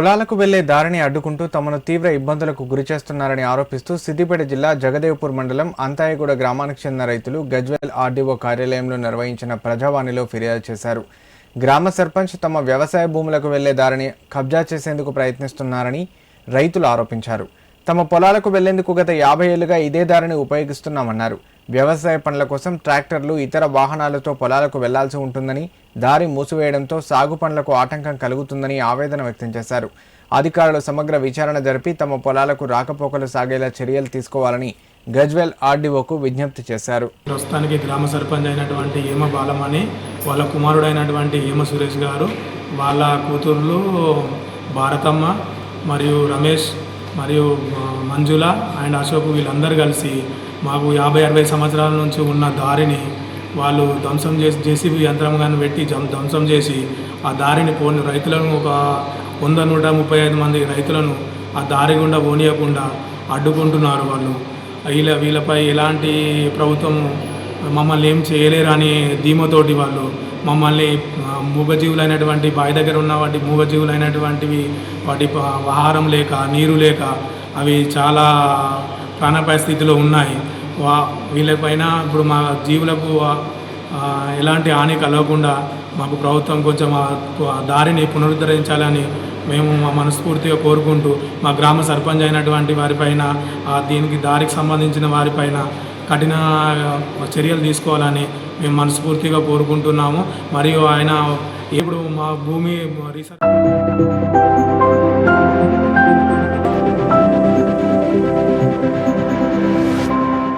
పొలాలకు వెళ్లే దారిని అడ్డుకుంటూ తమను తీవ్ర ఇబ్బందులకు గురిచేస్తున్నారని ఆరోపిస్తూ సిద్దిపేట జిల్లా జగదేవ్పూర్ మండలం అంతాయగూడ గ్రామానికి చెందిన రైతులు గజ్వేల్ ఆర్డీఓ కార్యాలయంలో నిర్వహించిన ప్రజావాణిలో ఫిర్యాదు చేశారు. గ్రామ సర్పంచ్ తమ వ్యవసాయ భూములకు వెళ్లే దారిని కబ్జా చేసేందుకు ప్రయత్నిస్తున్నారని రైతులు ఆరోపించారు. తమ పొలాలకు వెళ్లేందుకు గత 50 ఏళ్లుగా ఇదే దారిని ఉపయోగిస్తున్నామన్నారు. వ్యవసాయ పనుల కోసం ట్రాక్టర్లు ఇతర వాహనాలతో పొలాలకు వెళ్లాల్సి ఉంటుందని, దారి మూసివేయడంతో సాగు పనులకు ఆటంకం కలుగుతుందని ఆవేదన వ్యక్తం చేశారు. అధికారులు సమగ్ర విచారణ జరిపి తమ పొలాలకు రాకపోకలు సాగేలా చర్యలు తీసుకోవాలని గజ్వేల్ ఆర్డీఓకు విజ్ఞప్తి చేశారు. ప్రస్తుతానికి గ్రామ సర్పంచ్ అయినటువంటి ఏమ బాలమని, వాళ్ళ కుమారుడైనటువంటి ఏమ సురేష్ గారు, వాళ్ళ కూతుర్లు భారతమ్మ మరియు రమేష్ మరియు మంజుల అండ్ అశోక్ వీళ్ళందరూ కలిసి మాకు 50-60 సంవత్సరాల నుంచి ఉన్న దారిని వాళ్ళు ధ్వంసం చేసి జేసీబీ యంత్రంగాన్ని పెట్టి ధ్వంసం చేసి ఆ దారిని రైతులను ఒక 100-135 మంది రైతులను ఆ దారి గుండా పోనీయకుండా అడ్డుకుంటున్నారు. వాళ్ళు వీళ్ళపై ఎలాంటి ప్రభుత్వం మమ్మల్ని ఏం చేయలేరని ధీమతోటి వాళ్ళు మమ్మల్ని మూగజీవులైనటువంటి బావి దగ్గర ఉన్న వాటి మూగజీవులైనటువంటివి వాటి ఆహారం లేక నీరు లేక అవి చాలా ప్రాణాపాయ స్థితిలో ఉన్నాయి. వీళ్ళపైన ఇప్పుడు మా జీవులకు ఎలాంటి హాని కలగకుండా మాకు ప్రభుత్వం కొంచెం దారిని పునరుద్ధరించాలని మేము మా మనస్ఫూర్తిగా కోరుకుంటూ మా గ్రామ సర్పంచ్ అయినటువంటి వారిపైన దీనికి దారికి సంబంధించిన వారిపైన కఠిన చర్యలు తీసుకోవాలని మేము మనస్ఫూర్తిగా కోరుకుంటున్నాము. మరియు ఆయన ఇప్పుడు మా భూమి రీసెర్చ్